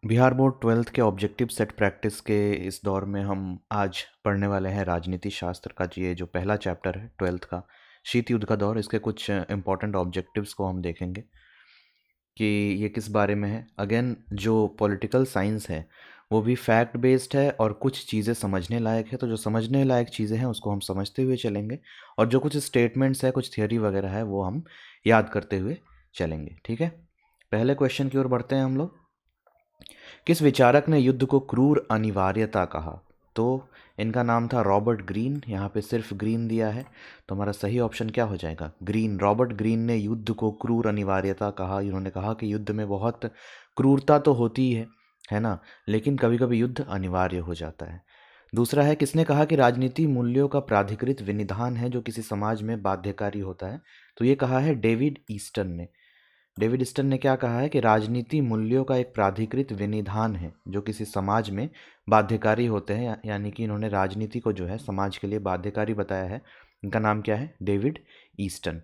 Bihar board 12th के objective set practice के इस दौर में हम आज पढ़ने वाले हैं राजनीति शास्त्र का ये जो पहला चैप्टर है 12th का शीत युद्ध का दौर। इसके कुछ इंपॉर्टेंट ऑब्जेक्टिव्स को हम देखेंगे कि ये किस बारे में है। अगेन जो पॉलिटिकल साइंस है वो भी फैक्ट बेस्ड है और कुछ चीज़ें समझने लायक है, तो जो समझने लायक चीज़ें हैं उसको हम समझते हुए चलेंगे और जो कुछ स्टेटमेंट्स है, कुछ थियोरी वगैरह है, वो हम याद करते हुए चलेंगे। ठीक है, पहले क्वेश्चन की ओर बढ़ते हैं हम लोग। किस विचारक ने युद्ध को क्रूर अनिवार्यता कहा? तो इनका नाम था रॉबर्ट ग्रीन। यहाँ पे सिर्फ ग्रीन दिया है, तो हमारा सही ऑप्शन क्या हो जाएगा? ग्रीन। रॉबर्ट ग्रीन ने युद्ध को क्रूर अनिवार्यता कहा। इन्होंने कहा कि युद्ध में बहुत क्रूरता तो होती है ना, लेकिन कभी कभी युद्ध अनिवार्य हो जाता है। दूसरा है, किसने कहा कि राजनीति मूल्यों का प्राधिकृत विनिधान है जो किसी समाज में बाध्यकारी होता है? तो ये कहा है डेविड ईस्टन ने। डेविड ईस्टन ने क्या कहा है कि राजनीति मूल्यों का एक प्राधिकृत विनिधान है जो किसी समाज में बाध्यकारी होते हैं, यानी कि इन्होंने राजनीति को जो है समाज के लिए बाध्यकारी बताया है। इनका नाम क्या है? David Easton.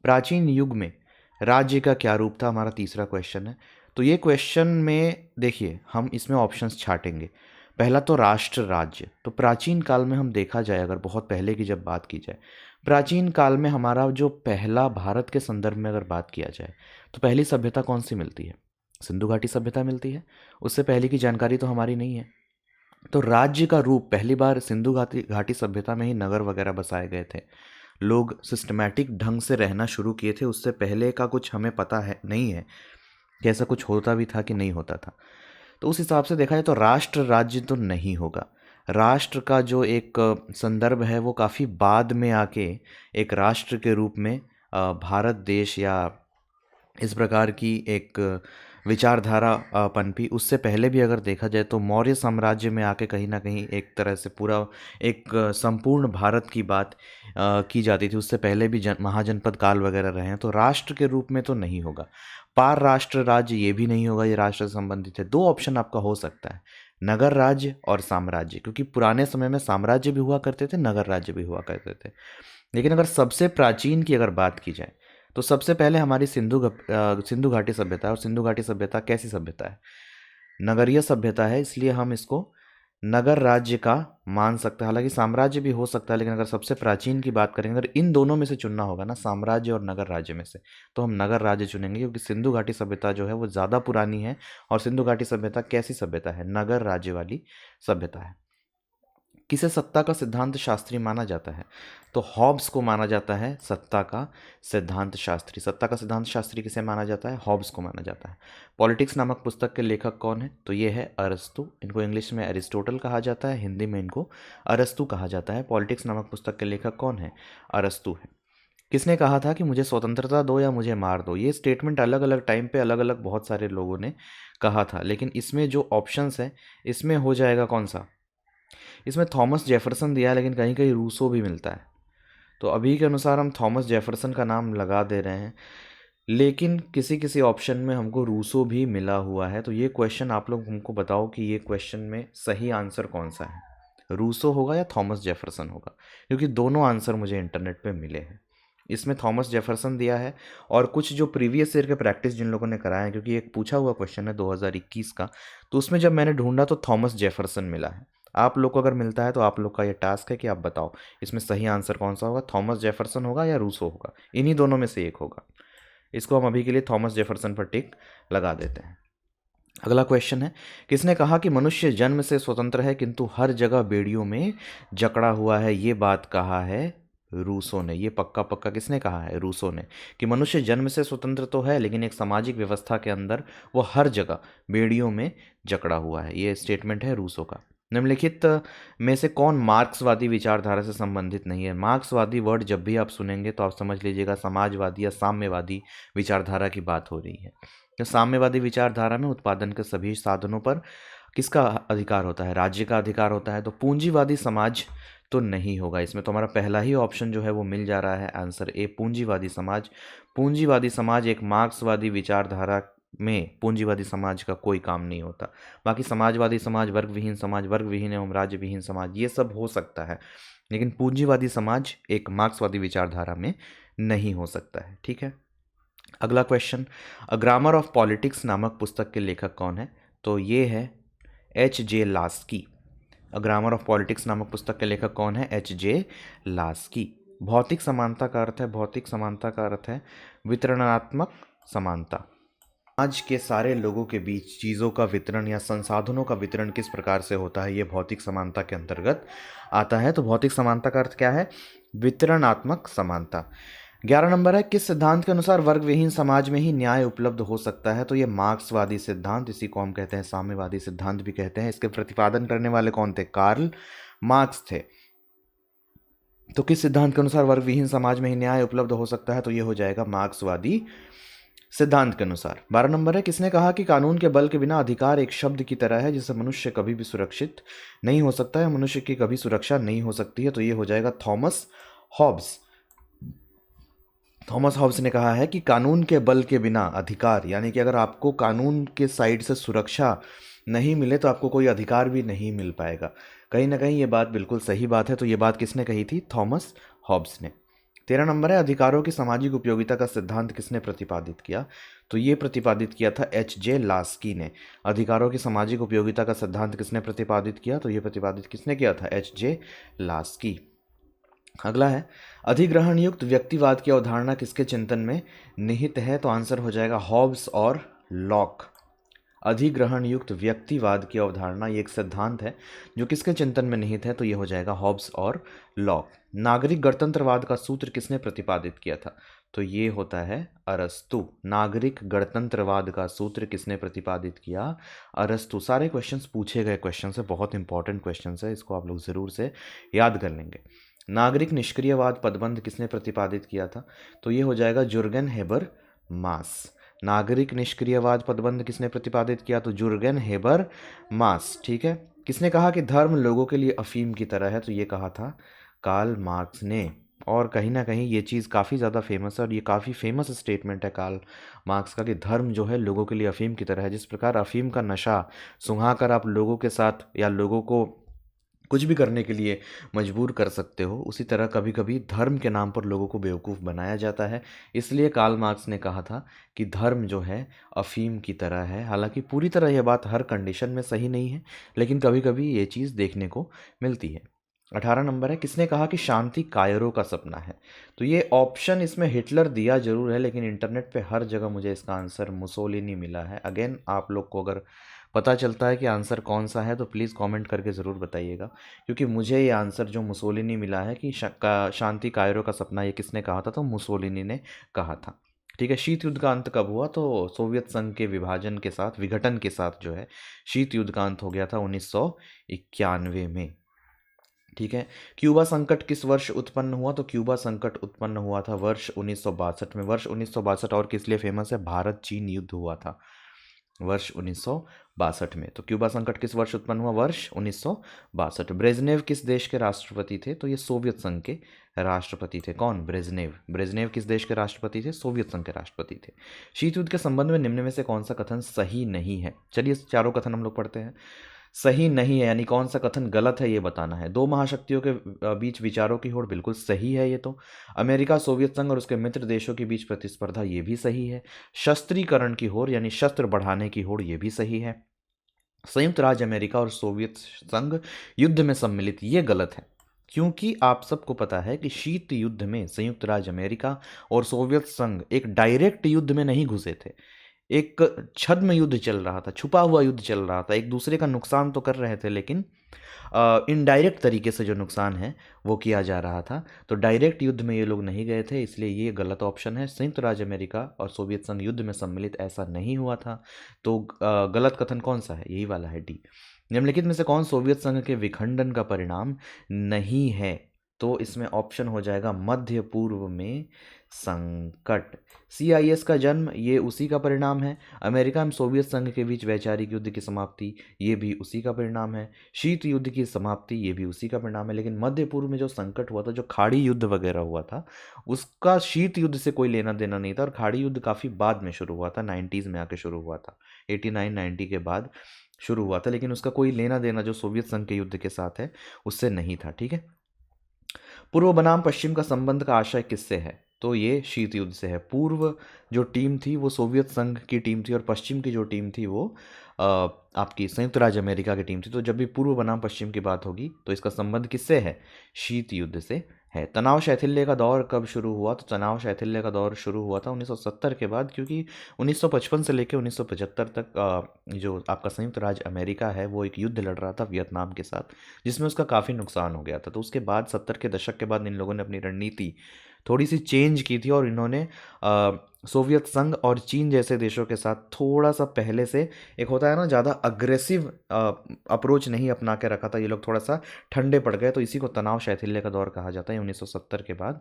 प्राचीन युग में राज्य का क्या रूप था? हमारा तीसरा क्वेश्चन है। तो ये क्वेश्चन में देखिए, हम इसमें ऑप्शंस छाटेंगे। पहला तो राष्ट्र राज्य। तो प्राचीन काल में हम देखा जाए, अगर बहुत पहले की जब बात की जाए, प्राचीन काल में हमारा जो पहला भारत के संदर्भ में अगर बात किया जाए तो पहली सभ्यता कौन सी मिलती है? सिंधु घाटी सभ्यता मिलती है। उससे पहले की जानकारी तो हमारी नहीं है। तो राज्य का रूप पहली बार सिंधु घाटी घाटी सभ्यता में ही नगर वगैरह बसाए गए थे। लोग सिस्टमैटिक ढंग से रहना शुरू किए थे। उससे पहले का कुछ हमें पता है नहीं है कि ऐसा कुछ होता भी था कि नहीं होता था। तो उस हिसाब से देखा जाए तो राष्ट्र राज्य तो नहीं होगा। राष्ट्र का जो एक संदर्भ है वो काफ़ी बाद में आके एक राष्ट्र के रूप में भारत देश या इस प्रकार की एक विचारधारा पनपी। उससे पहले भी अगर देखा जाए तो मौर्य साम्राज्य में आके कहीं ना कहीं एक तरह से पूरा एक संपूर्ण भारत की बात की जाती थी। उससे पहले भी महाजनपद काल वगैरह रहे हैं। तो राष्ट्र के रूप में तो नहीं होगा। पार राष्ट्र राज्य ये भी नहीं होगा, ये राष्ट्र से संबंधित है। दो ऑप्शन आपका हो सकता है, नगर राज्य और साम्राज्य, क्योंकि पुराने समय में साम्राज्य भी हुआ करते थे, नगर राज्य भी हुआ करते थे। लेकिन अगर सबसे प्राचीन की अगर बात की जाए तो सबसे पहले हमारी सिंधु घाटी सभ्यता है। और सिंधु घाटी सभ्यता कैसी सभ्यता है? नगरीय सभ्यता है, इसलिए हम इसको नगर राज्य का मान सकते हैं। हालांकि साम्राज्य भी हो सकता है, लेकिन अगर सबसे प्राचीन की बात करेंगे, अगर इन दोनों में से चुनना होगा ना, साम्राज्य और नगर राज्य में से, तो हम नगर राज्य चुनेंगे, क्योंकि सिंधु घाटी सभ्यता जो है वो ज़्यादा पुरानी है। और सिंधु घाटी सभ्यता कैसी सभ्यता है? नगर राज्य वाली सभ्यता है। किसे सत्ता का सिद्धांत शास्त्री माना जाता है? तो हॉब्स को माना जाता है सत्ता का सिद्धांत शास्त्री। सत्ता का सिद्धांत शास्त्री किसे माना जाता है? हॉब्स को माना जाता है। पॉलिटिक्स नामक पुस्तक के लेखक कौन है? तो ये है अरस्तु। इनको इंग्लिश में एरिस्टोटल कहा जाता है, हिंदी में इनको अरस्तु कहा जाता है। पॉलिटिक्स नामक पुस्तक के लेखक कौन है? अरस्तु है। किसने कहा था कि मुझे स्वतंत्रता दो या मुझे मार दो? ये स्टेटमेंट अलग अलग टाइम पे अलग अलग बहुत सारे लोगों ने कहा था, लेकिन इसमें जो ऑप्शंस है इसमें हो जाएगा कौन सा? इसमें थॉमस जेफरसन दिया है, लेकिन कहीं कहीं रूसो भी मिलता है। तो अभी के अनुसार हम थॉमस जेफरसन का नाम लगा दे रहे हैं, लेकिन किसी किसी ऑप्शन में हमको रूसो भी मिला हुआ है। तो ये क्वेश्चन आप लोग हमको बताओ कि ये क्वेश्चन में सही आंसर कौन सा है, रूसो होगा या थॉमस जेफरसन होगा? क्योंकि दोनों आंसर मुझे इंटरनेट पे मिले हैं। इसमें थॉमस जेफरसन दिया है, और कुछ जो प्रीवियस ईयर के प्रैक्टिस जिन लोगों ने कराया है, क्योंकि एक पूछा हुआ क्वेश्चन है 2021 का, तो उसमें जब मैंने ढूंढा तो थॉमस जेफरसन मिला है। आप लोग को अगर मिलता है तो आप लोग का ये टास्क है कि आप बताओ इसमें सही आंसर कौन सा होगा, थॉमस जेफरसन होगा या रूसो होगा? इन्हीं दोनों में से एक होगा। इसको हम अभी के लिए थॉमस जेफरसन पर टिक लगा देते हैं। अगला क्वेश्चन है, किसने कहा कि मनुष्य जन्म से स्वतंत्र है किंतु हर जगह बेड़ियों में जकड़ा हुआ है? ये बात कहा है रूसो ने। ये पक्का पक्का किसने कहा है? रूसो ने, कि मनुष्य जन्म से स्वतंत्र तो है, लेकिन एक सामाजिक व्यवस्था के अंदर वो हर जगह बेड़ियों में जकड़ा हुआ है। ये स्टेटमेंट है रूसो का। निम्नलिखित में से कौन मार्क्सवादी विचारधारा से संबंधित नहीं है? मार्क्सवादी वर्ड जब भी आप सुनेंगे तो आप समझ लीजिएगा समाजवादी या साम्यवादी विचारधारा की बात हो रही है। तो साम्यवादी विचारधारा में उत्पादन के सभी साधनों पर किसका अधिकार होता है? राज्य का अधिकार होता है। तो पूंजीवादी समाज तो नहीं होगा इसमें। तो हमारा पहला ही ऑप्शन जो है वो मिल जा रहा है, आंसर ए, पूंजीवादी समाज। पूंजीवादी समाज एक मार्क्सवादी विचारधारा में पूंजीवादी समाज का कोई काम नहीं होता। बाकी समाजवादी समाज, वर्ग विहीन एवं राज्य विहीन समाज, ये सब हो सकता है, लेकिन पूंजीवादी समाज एक मार्क्सवादी विचारधारा में नहीं हो सकता है। ठीक है, अगला question, a grammar of politics नामक पुस्तक के लेखक कौन है? तो ये है H J Laski. A grammar of politics नामक पुस्तक के लेखक कौन है? H J Laski. भौतिक समानता का अर्थ है, भौतिक समानता का अर्थ है वितरणात्मक समानता। आज के सारे लोगों के बीच चीज़ों का वितरण या संसाधनों का वितरण किस प्रकार से होता है, ये भौतिक समानता के अंतर्गत आता है। तो भौतिक समानता का अर्थ क्या है? वितरणात्मक समानता। 11 नंबर है, किस सिद्धांत के अनुसार वर्ग विहीन समाज में ही न्याय उपलब्ध हो सकता है? तो ये मार्क्सवादी सिद्धांत, इसी को हम कहते हैं साम्यवादी सिद्धांत भी कहते हैं। इसके प्रतिपादन करने वाले कौन थे? कार्ल मार्क्स थे। तो किस सिद्धांत के अनुसार वर्ग विहीन समाज में ही न्याय उपलब्ध हो सकता है? तो ये हो जाएगा मार्क्सवादी सिद्धांत के अनुसार। 12 नंबर है, किसने कहा कि कानून के बल के बिना अधिकार एक शब्द की तरह है जिससे मनुष्य कभी भी सुरक्षित नहीं हो सकता है, मनुष्य की कभी सुरक्षा नहीं हो सकती है? तो ये हो जाएगा थॉमस हॉब्स। थॉमस हॉब्स ने कहा है कि कानून के बल के बिना अधिकार, यानी कि अगर आपको कानून के साइड से सुरक्षा नहीं मिले तो आपको कोई अधिकार भी नहीं मिल पाएगा। कहीं ना कहीं ये बात बिल्कुल सही बात है। तो ये बात किसने कही थी? थॉमस हॉब्स ने। 13 नंबर है, अधिकारों की सामाजिक उपयोगिता का सिद्धांत किसने प्रतिपादित किया? तो ये प्रतिपादित किया था एच जे लास्की ने। अधिकारों की सामाजिक उपयोगिता का सिद्धांत किसने प्रतिपादित किया? तो ये प्रतिपादित किसने किया था? H J Laski. अगला है, अधिग्रहण युक्त व्यक्तिवाद की अवधारणा किसके चिंतन में निहित है? तो आंसर हो जाएगा हॉब्स और लॉक। अधिग्रहण युक्त व्यक्तिवाद की अवधारणा ये एक सिद्धांत है जो किसके चिंतन में निहित है? तो ये हो जाएगा हॉब्स और लॉक। नागरिक गणतंत्रवाद का सूत्र किसने प्रतिपादित किया था? तो ये होता है अरस्तु। नागरिक गणतंत्रवाद का सूत्र किसने प्रतिपादित किया? अरस्तु। सारे क्वेश्चंस पूछे गए क्वेश्चंस है, बहुत इंपॉर्टेंट क्वेश्चंस है, इसको आप लोग जरूर से याद कर लेंगे। नागरिक निष्क्रियवाद पदबंध किसने प्रतिपादित किया था? तो ये हो जाएगा जुर्गेन हेबर मास। नागरिक निष्क्रियवाद पदबंध किसने प्रतिपादित किया? तो जुर्गेन हेबर मास। ठीक है। किसने कहा कि धर्म लोगों के लिए अफीम की तरह है? तो ये कहा था कार्ल मार्क्स ने। और कहीं ना कहीं ये चीज़ काफ़ी ज़्यादा फेमस है और ये काफ़ी फेमस स्टेटमेंट है कार्ल मार्क्स का कि धर्म जो है लोगों के लिए अफीम की तरह है। जिस प्रकार अफीम का नशा सुंघाकर आप लोगों के साथ या लोगों को कुछ भी करने के लिए मजबूर कर सकते हो, उसी तरह कभी कभी धर्म के नाम पर लोगों को बेवकूफ़ बनाया जाता है। इसलिए कार्ल मार्क्स ने कहा था कि धर्म जो है अफीम की तरह है। हालांकि पूरी तरह यह बात हर कंडीशन में सही नहीं है, लेकिन कभी कभी ये चीज़ देखने को मिलती है। 18 नंबर है, किसने कहा कि शांति कायरो का सपना है? तो ये ऑप्शन इसमें हिटलर दिया जरूर है, लेकिन इंटरनेट पे हर जगह मुझे इसका आंसर मुसोलिनी मिला है। अगेन आप लोग को अगर पता चलता है कि आंसर कौन सा है तो प्लीज़ कमेंट करके ज़रूर बताइएगा, क्योंकि मुझे ये आंसर जो मुसोलिनी मिला है कि शांति कायरो का सपना, ये किसने कहा था? तो मुसोलिनी ने कहा था। ठीक है। शीत युद्ध का अंत कब हुआ? तो सोवियत संघ के विभाजन के साथ, विघटन के साथ जो है शीत युद्ध का अंत हो गया था 1991 में। ठीक है। क्यूबा संकट किस वर्ष उत्पन्न हुआ? तो क्यूबा संकट उत्पन्न हुआ था वर्ष 1962 में। वर्ष 1962 और किस लिए फेमस है? भारत चीन युद्ध हुआ था वर्ष 1962 में। तो क्यूबा संकट किस वर्ष उत्पन्न हुआ? वर्ष 1962। ब्रेजनेव किस देश के राष्ट्रपति थे? तो ये सोवियत संघ के राष्ट्रपति थे। कौन? ब्रेजनेव। ब्रेजनेव किस देश के राष्ट्रपति थे? सोवियत संघ के राष्ट्रपति थे। शीत युद्ध के संबंध में निम्न में से कौन सा कथन सही नहीं है? चलिए चारों कथन हम लोग पढ़ते हैं। सही नहीं है यानी कौन सा कथन गलत है ये बताना है। दो महाशक्तियों के बीच विचारों की होड़, बिल्कुल सही है ये तो। अमेरिका, सोवियत संघ और उसके मित्र देशों के बीच प्रतिस्पर्धा, ये भी सही है। शस्त्रीकरण की होड़ यानी शस्त्र बढ़ाने की होड़, ये भी सही है। संयुक्त राज्य अमेरिका और सोवियत संघ युद्ध में सम्मिलित, ये गलत है, क्योंकि आप सबको पता है कि शीत युद्ध में संयुक्त राज्य अमेरिका और सोवियत संघ एक डायरेक्ट युद्ध में नहीं घुसे थे। एक छद्म युद्ध चल रहा था, छुपा हुआ युद्ध चल रहा था। एक दूसरे का नुकसान तो कर रहे थे, लेकिन इनडायरेक्ट तरीके से जो नुकसान है वो किया जा रहा था। तो डायरेक्ट युद्ध में ये लोग नहीं गए थे, इसलिए ये गलत ऑप्शन है। संयुक्त राज्य अमेरिका और सोवियत संघ युद्ध में सम्मिलित, ऐसा नहीं हुआ था। तो गलत कथन कौन सा है? यही वाला है, डी। निम्नलिखित में से कौन सोवियत संघ के विखंडन का परिणाम नहीं है? तो इसमें ऑप्शन हो जाएगा मध्य पूर्व में संकट। CIS का जन्म, ये उसी का परिणाम है। अमेरिका एवं सोवियत संघ के बीच वैचारिक युद्ध की समाप्ति, ये भी उसी का परिणाम है। शीत युद्ध की समाप्ति, ये भी उसी का परिणाम है। लेकिन मध्य पूर्व में जो संकट हुआ था, जो खाड़ी युद्ध वगैरह हुआ था, उसका शीत युद्ध से कोई लेना देना नहीं था। और खाड़ी युद्ध काफ़ी बाद में शुरू हुआ था, 90s में आके शुरू हुआ था, 89-90 के बाद शुरू हुआ था। लेकिन उसका कोई लेना देना जो सोवियत संघ के युद्ध के साथ है उससे नहीं था। ठीक है। पूर्व बनाम पश्चिम का संबंध का आशय किससे है? तो ये शीत युद्ध से है। पूर्व जो टीम थी वो सोवियत संघ की टीम थी और पश्चिम की जो टीम थी वो आपकी संयुक्त राज्य अमेरिका की टीम थी। तो जब भी पूर्व बनाम पश्चिम की बात होगी तो इसका संबंध किससे है? शीत युद्ध से है। तनाव शैथिल्य का दौर कब शुरू हुआ? तो तनाव शैथिल्य का दौर शुरू हुआ था 1970 के बाद, क्योंकि 1955 से लेकर 1975 तक जो आपका संयुक्त राज्य अमेरिका है वो एक युद्ध लड़ रहा था वियतनाम के साथ, जिसमें उसका काफ़ी नुकसान हो गया था। तो उसके बाद 70 के दशक के बाद इन लोगों ने अपनी रणनीति थोड़ी सी चेंज की थी और इन्होंने सोवियत संघ और चीन जैसे देशों के साथ थोड़ा सा पहले से, एक होता है ना, ज़्यादा अग्रेसिव अप्रोच नहीं अपना के रखा था। ये लोग थोड़ा सा ठंडे पड़ गए, तो इसी को तनाव शैथिल्य का दौर कहा जाता है। 1970 के बाद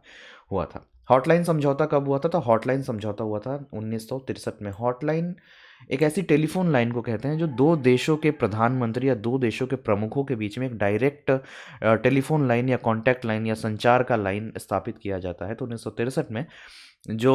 हुआ था। हॉटलाइन समझौता कब हुआ था? तो हॉटलाइन समझौता हुआ था 1963 में। हॉटलाइन एक ऐसी टेलीफोन लाइन को कहते हैं जो दो देशों के प्रधानमंत्री या दो देशों के प्रमुखों के बीच में एक डायरेक्ट टेलीफोन लाइन या कॉन्टैक्ट लाइन या संचार का लाइन स्थापित किया जाता है। तो 1963 में जो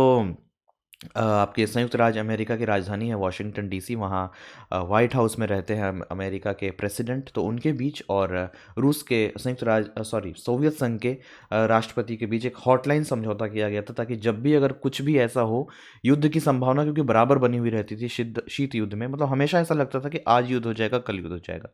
आपके संयुक्त राज्य अमेरिका की राजधानी है वॉशिंगटन डीसी, वहाँ व्हाइट हाउस में रहते हैं अमेरिका के प्रेसिडेंट, तो उनके बीच और रूस के सोवियत संघ के राष्ट्रपति के बीच एक हॉटलाइन समझौता किया गया था, ताकि जब भी अगर कुछ भी ऐसा हो, युद्ध की संभावना क्योंकि बराबर बनी हुई रहती थी शीत युद्ध में, मतलब हमेशा ऐसा लगता था कि आज युद्ध हो जाएगा, कल युद्ध हो जाएगा,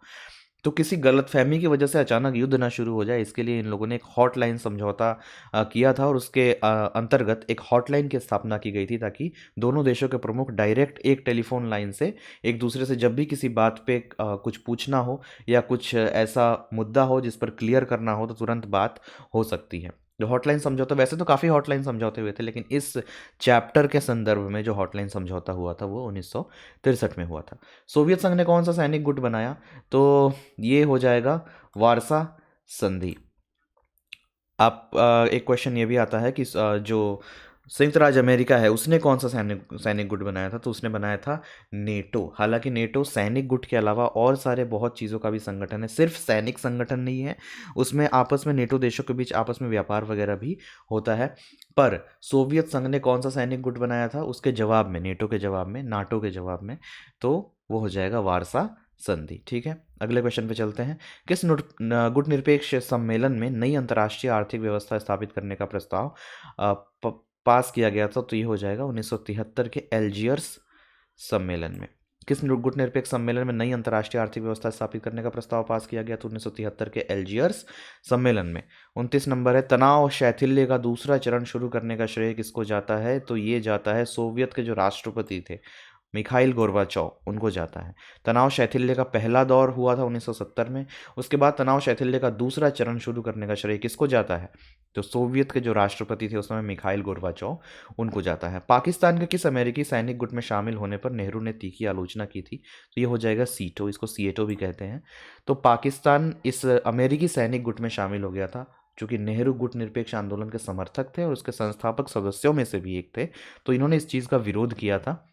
तो किसी गलतफहमी की वजह से अचानक युद्ध ना शुरू हो जाए, इसके लिए इन लोगों ने एक हॉटलाइन समझौता किया था और उसके अंतर्गत एक हॉटलाइन की स्थापना की गई थी, ताकि दोनों देशों के प्रमुख डायरेक्ट एक टेलीफोन लाइन से एक दूसरे से जब भी किसी बात पे कुछ पूछना हो या कुछ ऐसा मुद्दा हो जिस पर क्लियर करना हो तो तुरंत बात हो सकती है। जो हॉटलाइन समझौता, वैसे तो काफ़ी हॉटलाइन समझौते हुए थे, लेकिन इस चैप्टर के संदर्भ में जो हॉटलाइन समझौता हुआ था वो 1963 में हुआ था। सोवियत संघ ने कौन सा सैनिक गुट बनाया? तो ये हो जाएगा वारसा संधि। आप एक क्वेश्चन ये भी आता है कि जो संयुक्त राज्य अमेरिका है उसने कौन सा सैनिक गुट बनाया था? तो उसने बनाया था नेटो। हालांकि नेटो सैनिक गुट के अलावा और सारे बहुत चीज़ों का भी संगठन है, सिर्फ सैनिक संगठन नहीं है। उसमें आपस में नेटो देशों के बीच आपस में व्यापार वगैरह भी होता है। पर सोवियत संघ ने कौन सा सैनिक गुट बनाया था उसके जवाब में, नेटो के जवाब में, नाटो के जवाब में? तो वो हो जाएगा वारसा संधि। ठीक है, अगले क्वेश्चन पे चलते हैं। किस गुट निरपेक्ष सम्मेलन में नई अंतर्राष्ट्रीय आर्थिक व्यवस्था स्थापित करने का प्रस्ताव पास किया गया था? तो ये हो जाएगा 1973 के एल्जियर्स सम्मेलन में। किस गुट निरपेक्ष सम्मेलन में नई अंतर्राष्ट्रीय आर्थिक व्यवस्था स्थापित करने का प्रस्ताव पास किया गया? तो 1973 के एल्जियर्स सम्मेलन में। 29 नंबर है, तनाव शैथिल्य का दूसरा चरण शुरू करने का श्रेय किसको जाता है? तो ये जाता है सोवियत के जो राष्ट्रपति थे मिखाइल गोर्बाचोव, उनको जाता है। तनाव शैथिल्य का पहला दौर हुआ था 1970 में, उसके बाद तनाव शैथिल्य का दूसरा चरण शुरू करने का श्रेय किसको जाता है? तो सोवियत के जो राष्ट्रपति थे उस समय मिखाइल गोर्बाचोव, उनको जाता है। पाकिस्तान के किस अमेरिकी सैनिक गुट में शामिल होने पर नेहरू ने तीखी आलोचना की थी? तो ये हो जाएगा सीटो, इसको सीएटो भी कहते हैं। तो पाकिस्तान इस अमेरिकी सैनिक गुट में शामिल हो गया था, चूंकि नेहरू गुट निरपेक्ष आंदोलन के समर्थक थे और उसके संस्थापक सदस्यों में से भी एक थे, तो इन्होंने इस चीज़ का विरोध किया था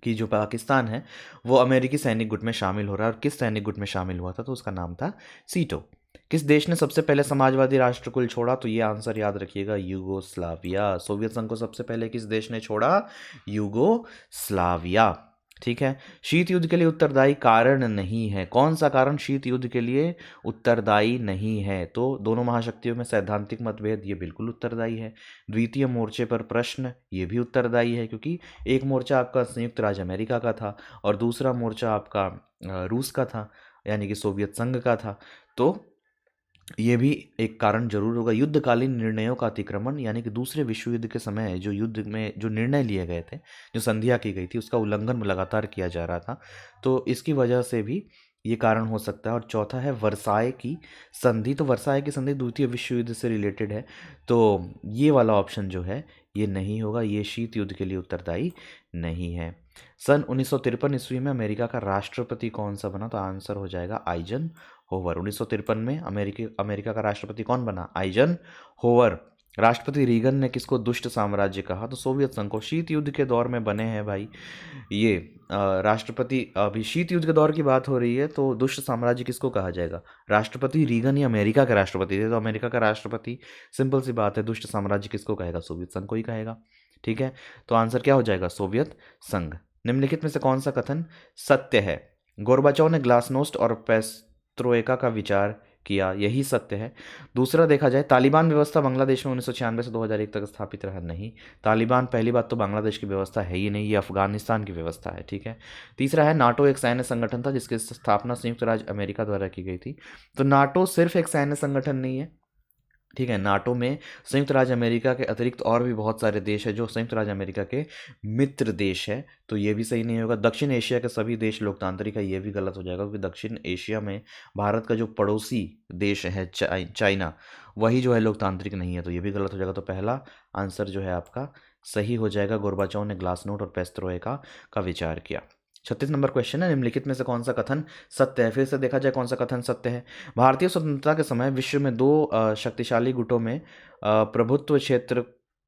कि जो पाकिस्तान है वो अमेरिकी सैनिक गुट में शामिल हो रहा है। और किस सैनिक गुट में शामिल हुआ था? तो उसका नाम था सीटो। किस देश ने सबसे पहले समाजवादी राष्ट्रकुल छोड़ा? तो ये आंसर याद रखिएगा, यूगोस्लाविया। सोवियत संघ को सबसे पहले किस देश ने छोड़ा? यूगोस्लाविया। ठीक है, शीत युद्ध के लिए उत्तरदायी कारण नहीं है। कौन सा कारण शीत युद्ध के लिए उत्तरदायी नहीं है? तो दोनों महाशक्तियों में सैद्धांतिक मतभेद, ये बिल्कुल उत्तरदायी है। द्वितीय मोर्चे पर प्रश्न, ये भी उत्तरदायी है, क्योंकि एक मोर्चा आपका संयुक्त राज्य अमेरिका का था और दूसरा मोर्चा आपका रूस का था, यानी कि सोवियत संघ का था। तो ये भी एक कारण जरूर होगा। युद्धकालीन निर्णयों का अतिक्रमण, यानी कि दूसरे विश्व युद्ध के समय जो युद्ध में जो निर्णय लिए गए थे, जो संधियाँ की गई थी, उसका उल्लंघन लगातार किया जा रहा था, तो इसकी वजह से भी ये कारण हो सकता है। और चौथा है वर्साय की संधि। तो वर्साय की संधि द्वितीय विश्व युद्ध से रिलेटेड है, तो ये वाला ऑप्शन जो है ये नहीं होगा, ये शीत युद्ध के लिए उत्तरदायी नहीं है। सन 1953 ईस्वी में अमेरिका का राष्ट्रपति कौन सा बना? तो आंसर हो जाएगा आइजन होवर। 1953 में अमेरिका का राष्ट्रपति कौन बना? Eigen hover. राष्ट्रपति रीगन ने किसको दुष्ट साम्राज्य कहा? तो सोवियत संघ को। शीत युद्ध के दौर में बने हैं भाई ये राष्ट्रपति। अभी शीत युद्ध के दौर की बात हो रही है, तो दुष्ट साम्राज्य किसको कहा जाएगा? राष्ट्रपति रीगन ही अमेरिका के राष्ट्रपति थे, तो अमेरिका का राष्ट्रपति, सिंपल सी बात है, दुष्ट साम्राज्य किसको कहेगा? सोवियत संघ को ही कहेगा। ठीक है, तो आंसर क्या हो जाएगा? सोवियत संघ। निम्नलिखित में से कौन सा कथन सत्य है? गोर्बाचोव ने ग्लासनोस्ट और पेस्ट्रोइका का विचार किया, यही सत्य है। दूसरा देखा जाए, तालिबान व्यवस्था बांग्लादेश में 1996 से 2001 तक स्थापित रहा, नहीं। तालिबान पहली बात तो बांग्लादेश की व्यवस्था है ही नहीं, ये अफगानिस्तान की व्यवस्था है, ठीक है। तीसरा है, नाटो एक सैन्य संगठन था जिसकी स्थापना संयुक्त राज्य अमेरिका द्वारा की गई थी। तो नाटो सिर्फ एक सैन्य संगठन नहीं है, ठीक है। नाटो में संयुक्त राज्य अमेरिका के अतिरिक्त और भी बहुत सारे देश है जो संयुक्त राज्य अमेरिका के मित्र देश है, तो ये भी सही नहीं होगा। दक्षिण एशिया के सभी देश लोकतांत्रिक है, ये भी गलत हो जाएगा, क्योंकि दक्षिण एशिया में भारत का जो पड़ोसी देश है चाइना, वही जो है लोकतांत्रिक नहीं है, तो ये भी गलत हो जाएगा। तो पहला आंसर जो है आपका सही हो जाएगा। गोर्बाचोव ने ग्लासनोट और पेस्त्रोइका का विचार किया। 36 नंबर क्वेश्चन है, निम्नलिखित में से कौन सा कथन सत्य है। फिर से देखा जाए कौन सा कथन सत्य है। भारतीय स्वतंत्रता के समय विश्व में दो शक्तिशाली गुटों में प्रभुत्व क्षेत्र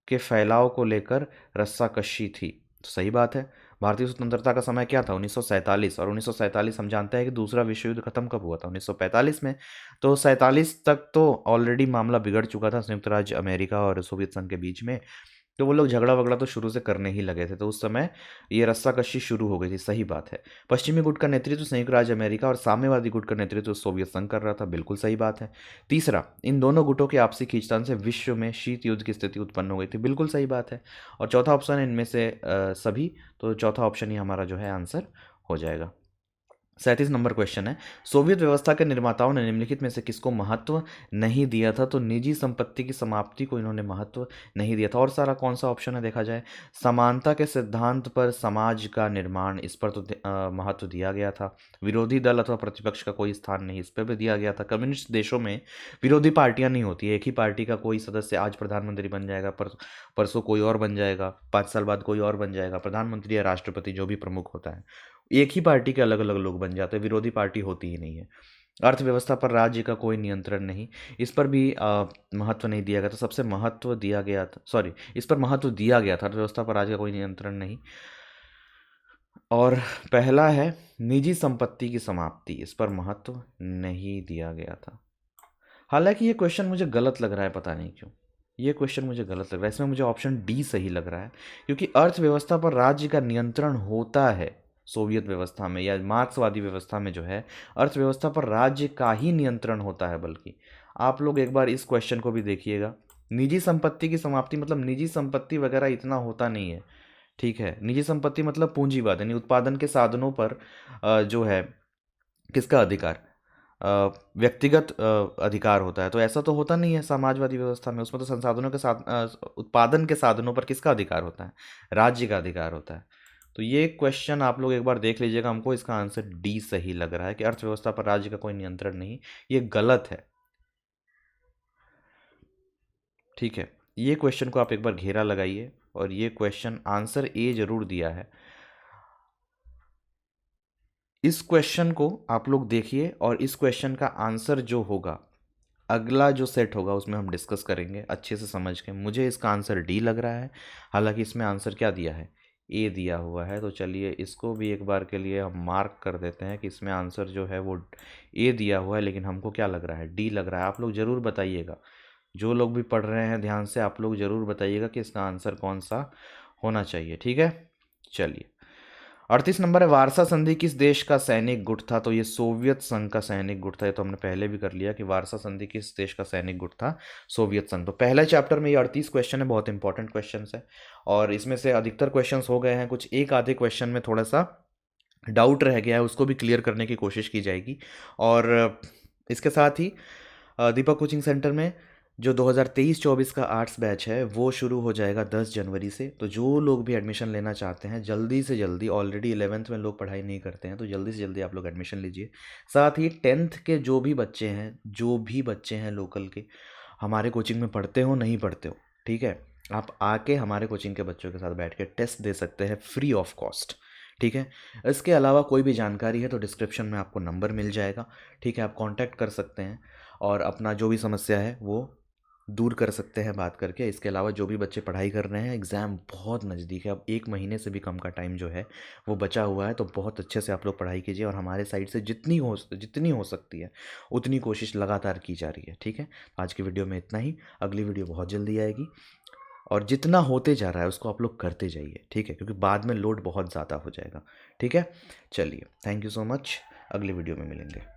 के फैलाव को लेकर रस्साकशी थी। तो सही बात है। भारतीय स्वतंत्रता का समय क्या था? 1947। और 1947 हम जानते हैं कि दूसरा विश्व युद्ध खत्म कब हुआ था? 1945 में। तो 47 तक तो ऑलरेडी मामला बिगड़ चुका था संयुक्त राज्य अमेरिका और सोवियत संघ के बीच में, तो वो लोग झगड़ा वगड़ा तो शुरू से करने ही लगे थे, तो उस समय ये रस्साकशी शुरू हो गई थी। सही बात है। पश्चिमी गुट का नेतृत्व संयुक्त राज्य अमेरिका और साम्यवादी गुट का नेतृत्व सोवियत संघ कर रहा था। बिल्कुल सही बात है। तीसरा, इन दोनों गुटों के आपसी खींचतान से विश्व में शीत युद्ध की स्थिति उत्पन्न हो गई थी। बिल्कुल सही बात है। और चौथा ऑप्शन है इनमें से सभी, तो चौथा ऑप्शन ही हमारा जो है आंसर हो जाएगा। 37 नंबर क्वेश्चन है, सोवियत व्यवस्था के निर्माताओं ने निम्नलिखित में से किसको महत्व नहीं दिया था? तो निजी संपत्ति की समाप्ति को इन्होंने महत्व नहीं दिया था। और सारा कौन सा ऑप्शन है देखा जाए, समानता के सिद्धांत पर समाज का निर्माण, इस पर तो महत्व दिया गया था। विरोधी दल अथवा प्रतिपक्ष का कोई स्थान नहीं, इस पर भी दिया गया था। कम्युनिस्ट देशों में विरोधी पार्टियां नहीं होती, एक ही पार्टी का कोई सदस्य आज प्रधानमंत्री बन जाएगा, परसों कोई और बन जाएगा, 5 साल बाद कोई और बन जाएगा, प्रधानमंत्री या राष्ट्रपति जो भी प्रमुख होता है, एक ही पार्टी के अलग अलग लोग बन जाते हैं, विरोधी पार्टी होती ही नहीं है। अर्थव्यवस्था पर राज्य का कोई नियंत्रण नहीं, इस पर भी महत्व नहीं दिया गया था। सबसे महत्व दिया गया था, सॉरी, इस पर महत्व दिया गया था, अर्थव्यवस्था पर राज्य का कोई नियंत्रण नहीं। और पहला है निजी संपत्ति की समाप्ति, इस पर महत्व नहीं दिया गया था। हालांकि ये क्वेश्चन मुझे गलत लग रहा है, पता नहीं क्यों ये क्वेश्चन मुझे गलत लग रहा है। इसमें मुझे ऑप्शन डी सही लग रहा है, क्योंकि अर्थव्यवस्था पर राज्य का नियंत्रण होता है सोवियत व्यवस्था में, या मार्क्सवादी व्यवस्था में जो है अर्थव्यवस्था पर राज्य का ही नियंत्रण होता है। बल्कि आप लोग एक बार इस क्वेश्चन को भी देखिएगा, निजी संपत्ति की समाप्ति मतलब निजी संपत्ति वगैरह इतना होता नहीं है, ठीक है। निजी संपत्ति मतलब पूंजीवाद, यानी उत्पादन के साधनों पर जो है किसका अधिकार, व्यक्तिगत अधिकार होता है। तो ऐसा तो होता नहीं है समाजवादी व्यवस्था में, उसमें तो संसाधनों के साथ उत्पादन के साधनों पर किसका अधिकार होता है? राज्य का अधिकार होता है। तो ये क्वेश्चन आप लोग एक बार देख लीजिएगा, हमको इसका आंसर डी सही लग रहा है कि अर्थव्यवस्था पर राज्य का कोई नियंत्रण नहीं, ये गलत है, ठीक है। ये क्वेश्चन को आप एक बार घेरा लगाइए, और ये क्वेश्चन आंसर ए जरूर दिया है। इस क्वेश्चन को आप लोग देखिए, और इस क्वेश्चन का आंसर जो होगा अगला जो सेट होगा उसमें हम डिस्कस करेंगे अच्छे से समझ के। मुझे इसका आंसर डी लग रहा है, हालांकि इसमें आंसर क्या दिया है, ए दिया हुआ है। तो चलिए इसको भी एक बार के लिए हम मार्क कर देते हैं कि इसमें आंसर जो है वो ए दिया हुआ है, लेकिन हमको क्या लग रहा है, डी लग रहा है। आप लोग ज़रूर बताइएगा, जो लोग भी पढ़ रहे हैं ध्यान से, आप लोग ज़रूर बताइएगा कि इसका आंसर कौन सा होना चाहिए, ठीक है। चलिए 38 नंबर है, वारसा संधि किस देश का सैनिक गुट था? तो ये सोवियत संघ का सैनिक गुट था। ये तो हमने पहले भी कर लिया कि वारसा संधि किस देश का सैनिक गुट था, सोवियत संघ। तो पहले चैप्टर में ये 38 क्वेश्चन है, बहुत इंपॉर्टेंट क्वेश्चन है, और इसमें से अधिकतर क्वेश्चन हो गए हैं। कुछ एक आधे क्वेश्चन में थोड़ा सा डाउट रह गया है, उसको भी क्लियर करने की कोशिश की जाएगी। और इसके साथ ही दीपक कोचिंग सेंटर में जो 2023-24 का आर्ट्स बैच है वो शुरू हो जाएगा 10 जनवरी से। तो जो लोग भी एडमिशन लेना चाहते हैं जल्दी से जल्दी, ऑलरेडी 11th में लोग पढ़ाई नहीं करते हैं, तो जल्दी से जल्दी आप लोग एडमिशन लीजिए। साथ ही 10th के जो भी बच्चे हैं लोकल के, हमारे कोचिंग में पढ़ते हो नहीं पढ़ते हो, ठीक है, आप आके हमारे कोचिंग के बच्चों के साथ बैठ के टेस्ट दे सकते हैं फ्री ऑफ कॉस्ट, ठीक है। इसके अलावा कोई भी जानकारी है तो डिस्क्रिप्शन में आपको नंबर मिल जाएगा, ठीक है, आप कांटेक्ट कर सकते हैं और अपना जो भी समस्या है वो दूर कर सकते हैं बात करके। इसके अलावा जो भी बच्चे पढ़ाई कर रहे हैं, एग्ज़ाम बहुत नज़दीक है, अब 1 महीने से भी कम का टाइम जो है वो बचा हुआ है, तो बहुत अच्छे से आप लोग पढ़ाई कीजिए, और हमारे साइड से जितनी हो सकती है उतनी कोशिश लगातार की जा रही है, ठीक है। आज की वीडियो में इतना ही, अगली वीडियो बहुत जल्दी आएगी, और जितना होते जा रहा है उसको आप लोग करते जाइए, ठीक है, क्योंकि बाद में लोड बहुत ज़्यादा हो जाएगा, ठीक है। चलिए, थैंक यू सो मच, अगली वीडियो में मिलेंगे।